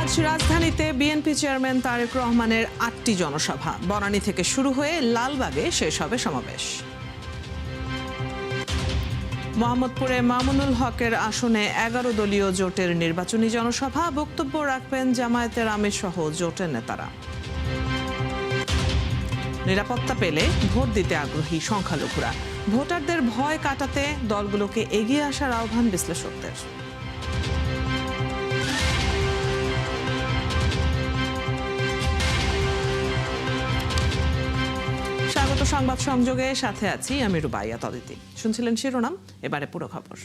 আজ রাজধানীতে BNP chairman Tarique রহমানের ৮টি জনসভা। বনানী থেকে শুরু হয়ে লালবাগে শেষ হবে সমাবেশ। মোহাম্মদপুরে মামুনুল হকের আসনে ১১ দলীয় জোটের নির্বাচনী জনসভা। বক্তব্য রাখবেন জামায়াতের আমির সহ জোটের নেতারা। নিরাপত্তা পেলে ভোট দিতে আগ্রহী সংখ্যালঘুরা। ভোটারদের ভয় কাটাতে দলগুলোকে এগিয়ে আসার আহ্বান বিশ্লেষকদের। স্বাগত সংবাদ সংযোগে, সাথে আছি আমি রুবাইয়া তদিতি। শুনছিলেন শিরোনাম, এবারে পুরো খবর।